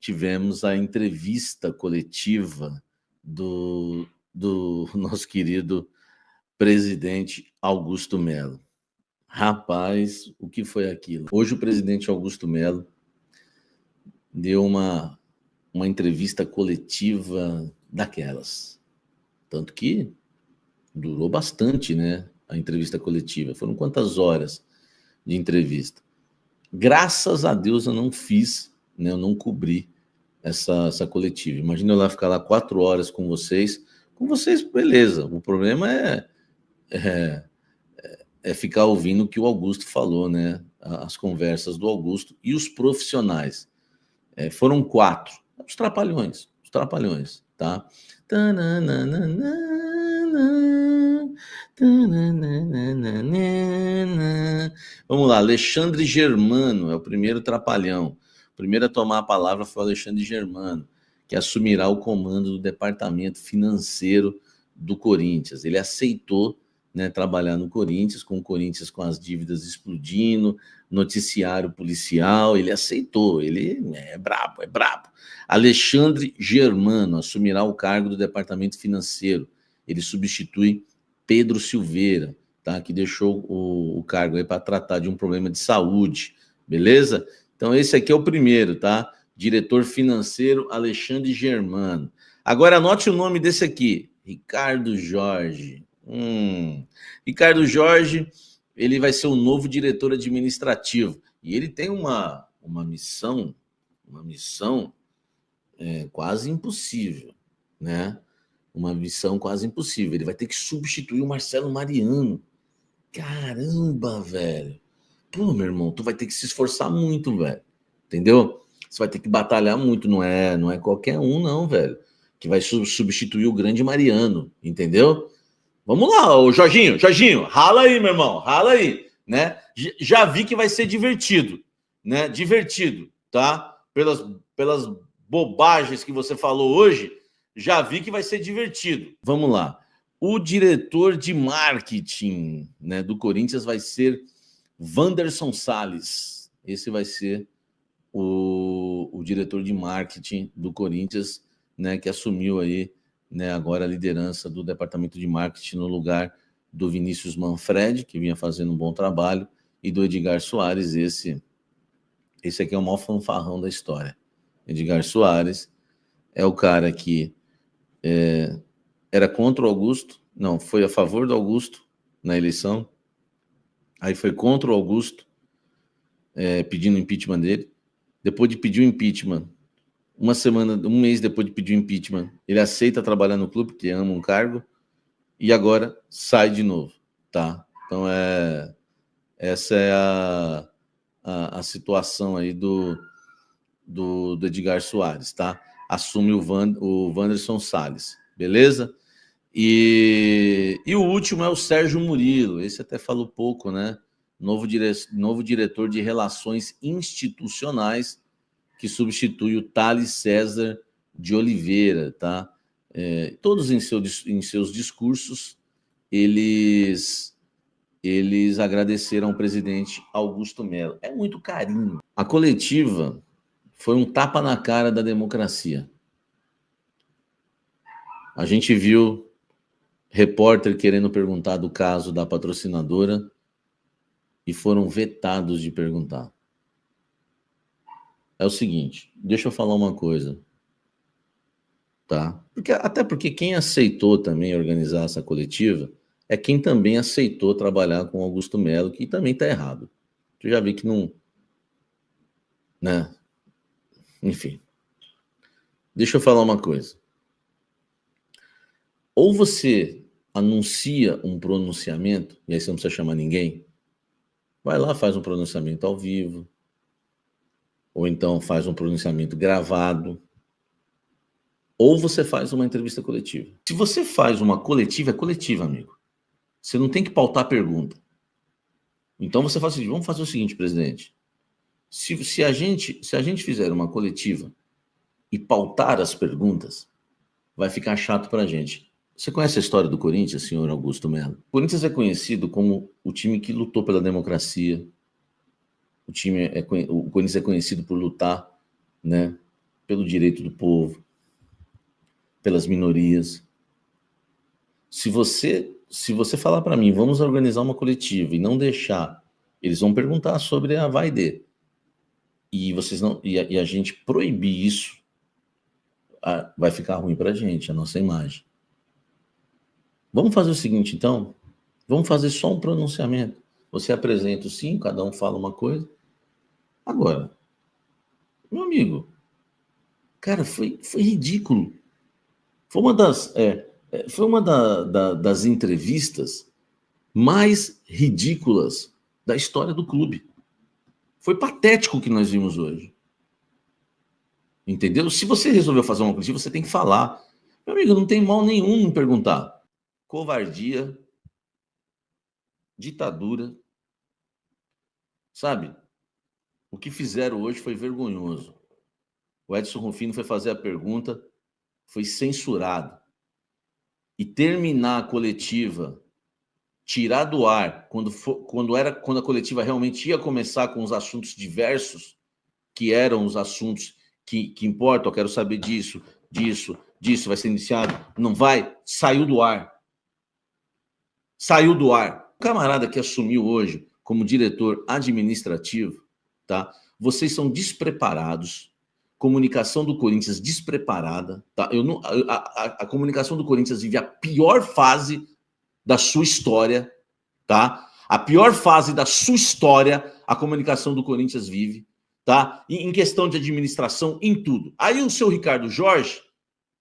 tivemos a entrevista coletiva do nosso querido presidente Augusto Melo. Rapaz, o que foi aquilo? Hoje o presidente Augusto Melo deu uma entrevista coletiva daquelas. Tanto que durou bastante, né, a entrevista coletiva. Foram quantas horas de entrevista? Graças a Deus eu não fiz, né, eu não cobri essa coletiva. Imagina eu lá ficar lá 4 horas com vocês. Com vocês, beleza. O problema é ficar ouvindo o que o Augusto falou, né? As conversas do Augusto e os profissionais. Foram 4. Os trapalhões, tá? Vamos lá, Alexandre Germano é o primeiro trapalhão. O primeiro a tomar a palavra foi o Alexandre Germano, que assumirá o comando do departamento financeiro do Corinthians. Ele aceitou, né, trabalhar no Corinthians, com o Corinthians com as dívidas explodindo, noticiário policial, ele aceitou, ele é brabo. Alexandre Germano assumirá o cargo do departamento financeiro. Ele substitui Pedro Silveira, tá, que deixou o cargo aí para tratar de um problema de saúde, beleza? Então esse aqui é o primeiro, tá? Diretor financeiro Alexandre Germano. Agora anote o nome desse aqui, Ricardo Jorge. Ricardo Jorge, ele vai ser o novo diretor administrativo e ele tem uma missão quase impossível, né? Uma missão quase impossível. Ele vai ter que substituir o Marcelo Mariano. Caramba, velho. Pô, meu irmão, tu vai ter que se esforçar muito, velho. Entendeu? Você vai ter que batalhar muito. Não é qualquer um, não, velho, que vai substituir o grande Mariano. Entendeu? Vamos lá, ô Jorginho, rala aí, meu irmão, rala aí, né? Já vi que vai ser divertido, né? Divertido, tá? Pelas bobagens que você falou hoje, já vi que vai ser divertido. Vamos lá. O diretor de marketing, né, do Corinthians vai ser Wanderson Salles. Esse vai ser o diretor de marketing do Corinthians, né, que assumiu aí, né, agora a liderança do departamento de marketing no lugar do Vinícius Manfredi, que vinha fazendo um bom trabalho, e do Edgar Soares. Esse aqui é o maior fanfarrão da história. Edgar Soares é o cara que era contra o Augusto, não, foi a favor do Augusto na eleição, aí foi contra o Augusto, pedindo o impeachment dele. Depois de pedir o impeachment, um mês depois de pedir o impeachment, ele aceita trabalhar no clube, porque ama um cargo, e agora sai de novo, tá? Então essa é a situação aí do Edgar Soares, tá? Assume o Wanderson Salles, beleza? E o último é o Sérgio Murilo, esse até falou pouco, né? Novo diretor de Relações Institucionais, que substitui o Thales César de Oliveira, tá? Todos em seus discursos, eles agradeceram ao presidente Augusto Melo. É muito carinho. A coletiva foi um tapa na cara da democracia. A gente viu repórter querendo perguntar do caso da patrocinadora e foram vetados de perguntar. É o seguinte, deixa eu falar uma coisa, tá? Até porque quem aceitou também organizar essa coletiva é quem também aceitou trabalhar com Augusto Melo, que também está errado. Eu já vi que não, né? Enfim. Deixa eu falar uma coisa. Ou você anuncia um pronunciamento, e aí você não precisa chamar ninguém, vai lá, faz um pronunciamento ao vivo, ou então faz um pronunciamento gravado, ou você faz uma entrevista coletiva. Se você faz uma coletiva, é coletiva, amigo. Você não tem que pautar a pergunta. Então você faz assim, vamos fazer o seguinte, presidente. Se a gente fizer uma coletiva e pautar as perguntas, vai ficar chato pra gente. Você conhece a história do Corinthians, senhor Augusto Melo? O Corinthians é conhecido como o time que lutou pela democracia. O Corinthians é conhecido por lutar, né, pelo direito do povo, pelas minorias. Se você falar para mim, vamos organizar uma coletiva e não deixar, eles vão perguntar sobre a Vaidê. E vocês não e a gente proibir isso, vai ficar ruim para a gente, a nossa imagem. Vamos fazer o seguinte, então, vamos fazer só um pronunciamento. Você apresenta o sim, cada um fala uma coisa. Agora, meu amigo, cara, foi ridículo. Foi uma das entrevistas mais ridículas da história do clube. Foi patético o que nós vimos hoje. Entendeu? Se você resolveu fazer uma coletiva, você tem que falar. Meu amigo, não tem mal nenhum em perguntar. Covardia, ditadura, sabe? O que fizeram hoje foi vergonhoso. O Edson Rufino foi fazer a pergunta, foi censurado. E terminar a coletiva, tirar do ar, quando a coletiva realmente ia começar com os assuntos diversos, que eram os assuntos que importam, eu quero saber disso, vai ser iniciado, não vai, saiu do ar. Saiu do ar. O camarada que assumiu hoje como diretor administrativo, tá? Vocês são despreparados. Comunicação do Corinthians despreparada, tá? A comunicação do Corinthians vive a pior fase da sua história, tá? A pior fase da sua história, a comunicação do Corinthians vive, tá? Em questão de administração, em tudo. Aí o seu Ricardo Jorge,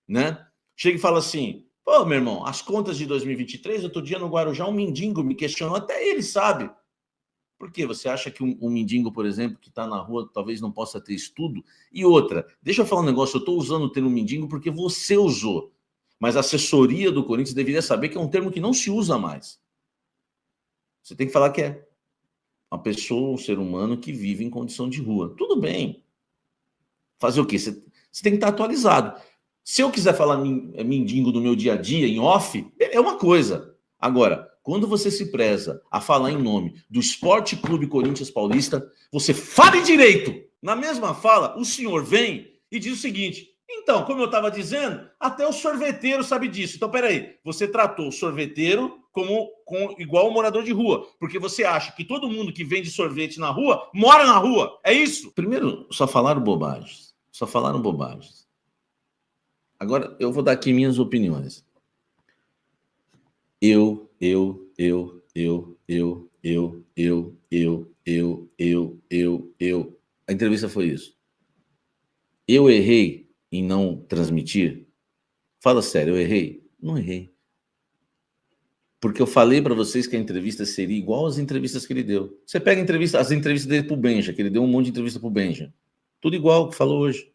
né? Chega e fala assim: pô, meu irmão, as contas de 2023, outro dia no Guarujá, um mendigo me questionou, até ele sabe. Por quê? Você acha que um mendigo, por exemplo, que está na rua, talvez não possa ter estudo? E outra, deixa eu falar um negócio, eu estou usando o termo mendigo porque você usou. Mas a assessoria do Corinthians deveria saber que é um termo que não se usa mais. Você tem que falar que é uma pessoa, um ser humano que vive em condição de rua. Tudo bem. Fazer o quê? Você tem que estar atualizado. Se eu quiser falar mendigo no meu dia a dia, em off, é uma coisa. Agora, quando você se preza a falar em nome do Esporte Clube Corinthians Paulista, você fale direito. Na mesma fala, o senhor vem e diz o seguinte: então, como eu estava dizendo, até o sorveteiro sabe disso. Então, peraí, você tratou o sorveteiro igual um morador de rua, porque você acha que todo mundo que vende sorvete na rua mora na rua. É isso? Primeiro, só falaram bobagens. Só falaram bobagens. Agora, eu vou dar aqui minhas opiniões. Eu. A entrevista foi isso. Eu errei em não transmitir? Fala sério, eu errei? Não errei. Porque eu falei para vocês que a entrevista seria igual às entrevistas que ele deu. Você pega as entrevistas dele pro Benja, que ele deu um monte de entrevista pro Benja. Tudo igual que falou hoje.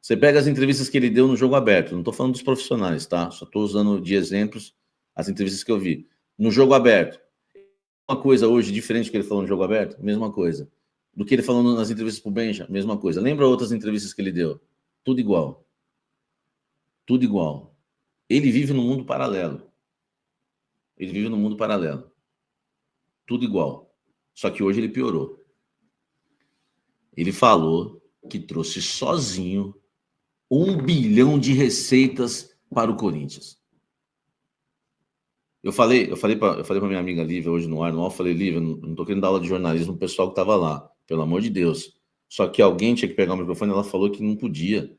Você pega as entrevistas que ele deu no Jogo Aberto. Não estou falando dos profissionais, tá? Só estou usando de exemplos as entrevistas que eu vi. No Jogo Aberto. Uma coisa hoje diferente do que ele falou no Jogo Aberto? Mesma coisa. Do que ele falou nas entrevistas pro Benja? Mesma coisa. Lembra outras entrevistas que ele deu? Tudo igual. Tudo igual. Ele vive num mundo paralelo. Ele vive num mundo paralelo. Tudo igual. Só que hoje ele piorou. Ele falou que trouxe sozinho 1 bilhão de receitas para o Corinthians. Eu falei para minha amiga Lívia hoje no ar, eu falei: Lívia, não estou querendo dar aula de jornalismo pro pessoal que estava lá, pelo amor de Deus. Só que alguém tinha que pegar o microfone, ela falou que não podia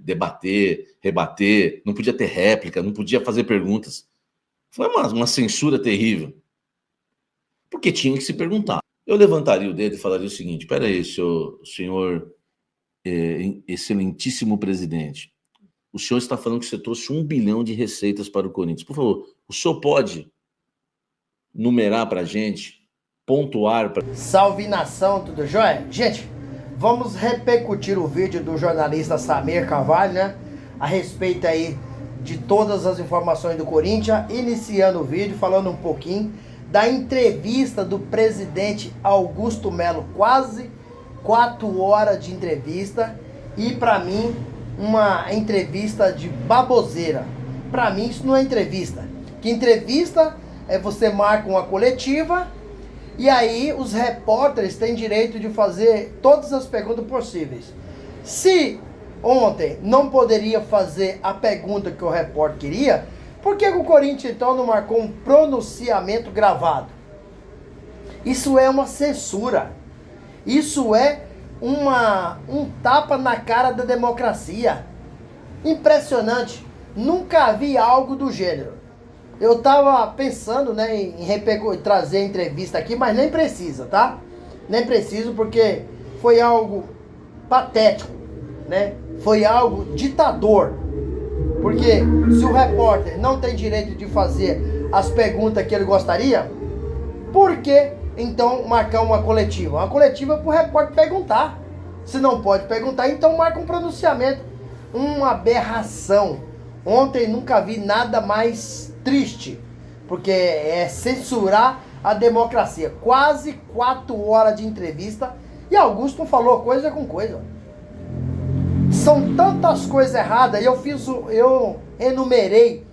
debater, rebater, não podia ter réplica, não podia fazer perguntas. Foi uma censura terrível. Porque tinha que se perguntar. Eu levantaria o dedo e falaria o seguinte: peraí, senhor excelentíssimo presidente, o senhor está falando que você trouxe 1 bilhão de receitas para o Corinthians. Por favor, o senhor pode numerar para a gente, pontuar para... Salve nação, tudo jóia? Gente, vamos repercutir o vídeo do jornalista Samir Carvalho, né? A respeito aí de todas as informações do Corinthians, iniciando o vídeo falando um pouquinho da entrevista do presidente Augusto Melo, quase 4 horas de entrevista, e para mim uma entrevista de baboseira. Para mim isso não é entrevista. Que entrevista é você marca uma coletiva e aí os repórteres têm direito de fazer todas as perguntas possíveis. Se ontem não poderia fazer a pergunta que o repórter queria, por que o Corinthians então não marcou um pronunciamento gravado? Isso é uma censura. Isso é um tapa na cara da democracia. Impressionante. Nunca vi algo do gênero. Eu tava pensando, né, em trazer a entrevista aqui, mas nem precisa, tá? Nem preciso, porque foi algo patético, né? Foi algo ditador. Porque se o repórter não tem direito de fazer as perguntas que ele gostaria, por que então marcar uma coletiva? Uma coletiva para o repórter perguntar. Se não pode perguntar, então marca um pronunciamento. Uma aberração. Ontem nunca vi nada mais triste, porque é censurar a democracia. Quase 4 horas de entrevista e Augusto falou coisa com coisa. São tantas coisas erradas. E eu enumerei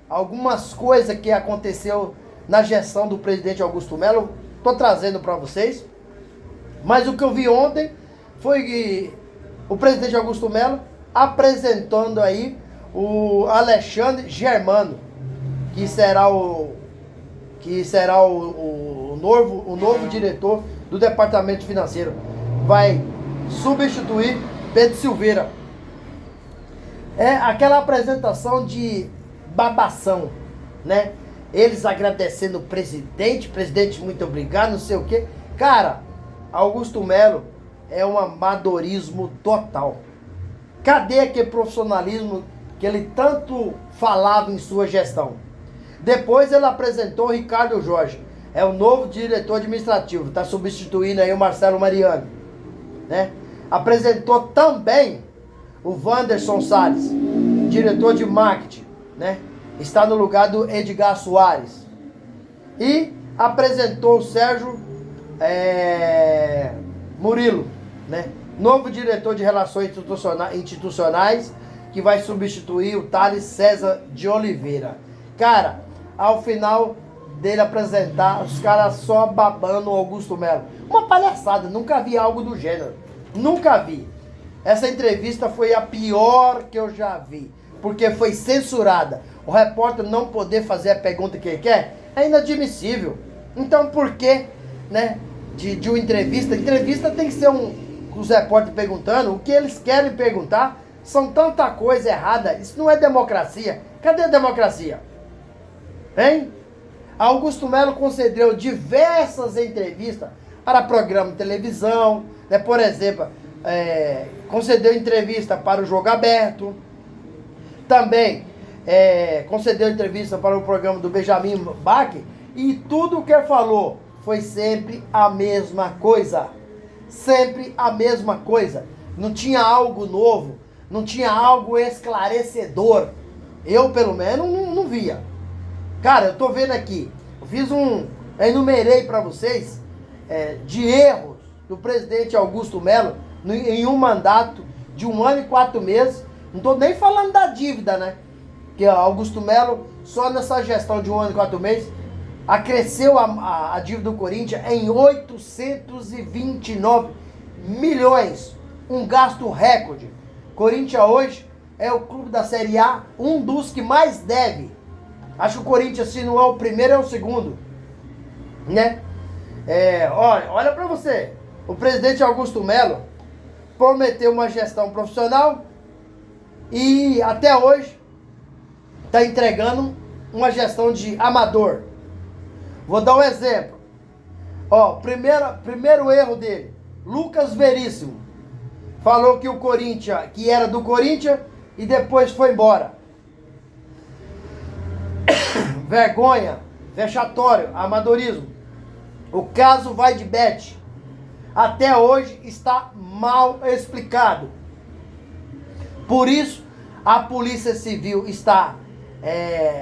algumas coisas que aconteceu na gestão do presidente Augusto Melo. Estou trazendo para vocês. Mas o que eu vi ontem foi que o presidente Augusto Melo apresentando aí o Alexandre Germano, que será o novo diretor do departamento financeiro. Vai substituir Pedro Silveira. É aquela apresentação de babação, né? Eles agradecendo o presidente, muito obrigado, não sei o quê. Cara, Augusto Melo é um amadorismo total. Cadê aquele profissionalismo que ele tanto falava em sua gestão? Depois ele apresentou o Ricardo Jorge, é o novo diretor administrativo, está substituindo aí o Marcelo Mariano, né? Apresentou também o Wanderson Salles, diretor de marketing, né? Está no lugar do Edgar Soares. E apresentou o Sérgio Murilo, né? Novo diretor de relações institucionais, que vai substituir o Thales César de Oliveira. Cara, ao final dele apresentar, os caras só babando o Augusto Melo. Uma palhaçada, nunca vi algo do gênero. Nunca vi. Essa entrevista foi a pior que eu já vi, porque foi censurada. O repórter não poder fazer a pergunta que ele quer é inadmissível. Então por que, né, de uma entrevista? Entrevista tem que ser os repórteres perguntando o que eles querem perguntar. São tanta coisa errada. Isso não é democracia. Cadê a democracia? Hein? Augusto Melo concedeu diversas entrevistas para programa de televisão, né? Por exemplo, concedeu entrevista para o Jogo Aberto. Também concedeu entrevista para o programa do Benjamin Bach. E tudo o que ele falou foi sempre a mesma coisa. Sempre a mesma coisa. Não tinha algo novo. Não tinha algo esclarecedor. Eu, pelo menos, não via. Cara, eu tô vendo aqui. Eu enumerei para vocês de erros do presidente Augusto Melo em um mandato de 1 ano e 4 meses. Não tô nem falando da dívida, né? Que Augusto Melo, só nessa gestão de 1 ano e 4 meses, acresceu a dívida do Corinthians em 829 milhões. Um gasto recorde. Corinthians hoje é o clube da Série A, um dos que mais deve. Acho que o Corinthians, se não é o primeiro, é o segundo, né? Olha pra você. O presidente Augusto Melo prometeu uma gestão profissional e até hoje está entregando uma gestão de amador. Vou dar um exemplo. Primeiro erro dele. Lucas Veríssimo falou que o Corinthians, que era do Corinthians e depois foi embora. Vergonha, vexatório, amadorismo. O caso vai de bet. Até hoje está mal explicado. Por isso, a Polícia Civil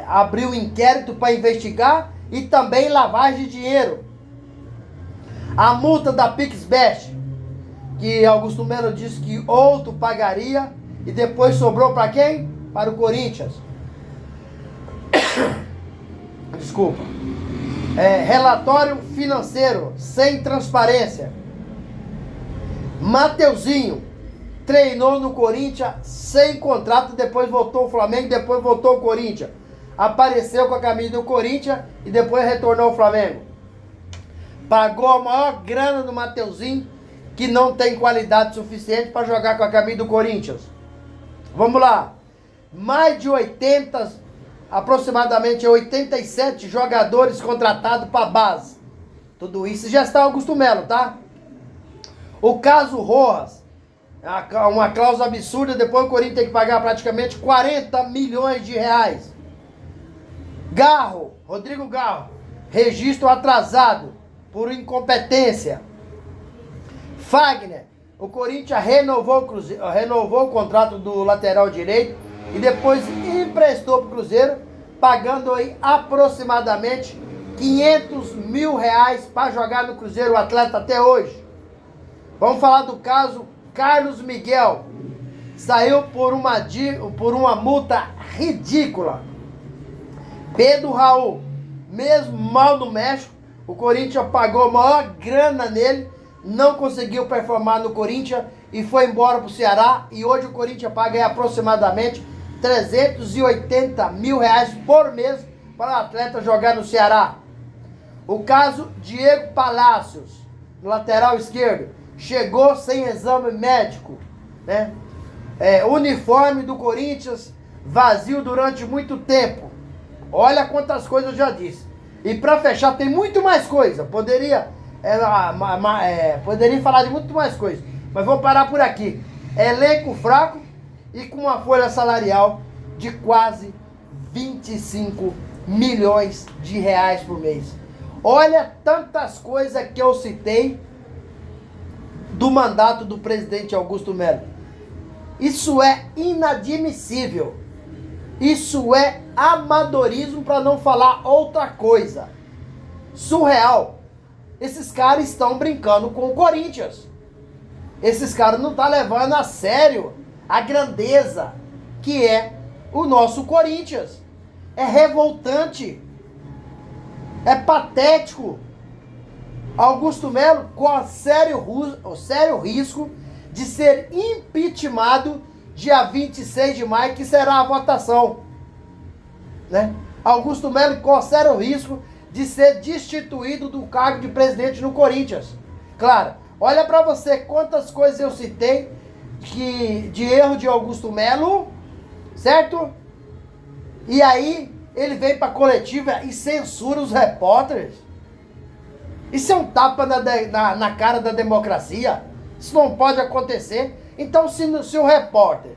abriu inquérito para investigar e também lavagem de dinheiro. A multa da PixBet, que Augusto Melo disse que outro pagaria e depois sobrou para quem? Para o Corinthians. Desculpa. Relatório financeiro sem transparência. Mateuzinho treinou no Corinthians sem contrato, depois voltou ao Flamengo, depois voltou ao Corinthians. Apareceu com a camisa do Corinthians e depois retornou ao Flamengo. Pagou a maior grana do Mateuzinho, que não tem qualidade suficiente para jogar com a camisa do Corinthians. Vamos lá. Mais de 80, aproximadamente 87 jogadores contratados para base. Tudo isso já está Augusto Melo, tá? O caso Rojas, uma cláusula absurda, depois o Corinthians tem que pagar praticamente 40 milhões de reais. Garro, Rodrigo Garro, registro atrasado por incompetência. Fagner, o Corinthians renovou o contrato do lateral direito e depois emprestou para o Cruzeiro, pagando aí aproximadamente 500 mil reais para jogar no Cruzeiro o atleta até hoje. Vamos falar do caso Carlos Miguel. Saiu por uma multa ridícula. Pedro Raul, mesmo mal no México, o Corinthians pagou a maior grana nele, não conseguiu performar no Corinthians e foi embora para o Ceará. E hoje o Corinthians paga aproximadamente 380 mil reais por mês para o atleta jogar no Ceará. O caso Diego Palacios, no lateral esquerdo, chegou sem exame médico, né? Uniforme do Corinthians vazio durante muito tempo. Olha quantas coisas eu já disse. E para fechar, tem muito mais coisa. Poderia falar de muito mais coisa, mas vou parar por aqui. Elenco fraco e com uma folha salarial de quase 25 milhões de reais por mês. Olha tantas coisas que eu citei do mandato do presidente Augusto Melo. Isso é inadmissível. Isso é amadorismo, para não falar outra coisa. Surreal. Esses caras estão brincando com o Corinthians. Esses caras não estão levando a sério a grandeza que é o nosso Corinthians. É revoltante. É patético. Augusto Melo corre sério risco de ser impeachmentado dia 26 de maio, que será a votação, né? Augusto Melo corre sério risco de ser destituído do cargo de presidente no Corinthians. Claro, olha para você quantas coisas eu citei de erro de Augusto Melo, certo? E aí ele vem para a coletiva e censura os repórteres. Isso é um tapa na cara da democracia. Isso não pode acontecer. Então, se o repórter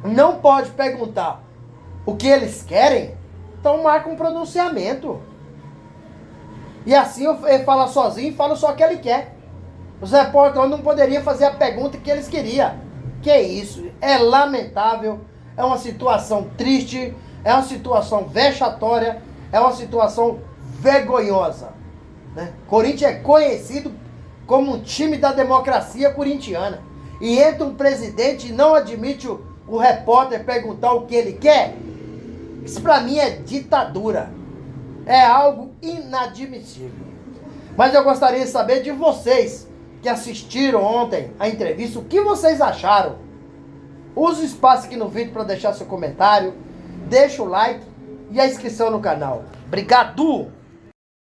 não pode perguntar o que eles querem, então marca um pronunciamento. E assim ele fala sozinho e fala só o que ele quer. Os repórteres não poderiam fazer a pergunta que eles queriam. Que isso? É lamentável, é uma situação triste, é uma situação vexatória, é uma situação vergonhosa, né? Corinthians é conhecido como um time da democracia corintiana. E entra um presidente e não admite o repórter perguntar o que ele quer. Isso para mim é ditadura. É algo inadmissível. Mas eu gostaria de saber de vocês que assistiram ontem a entrevista, o que vocês acharam. Use o espaço aqui no vídeo para deixar seu comentário, deixa o like e a inscrição no canal. Obrigado!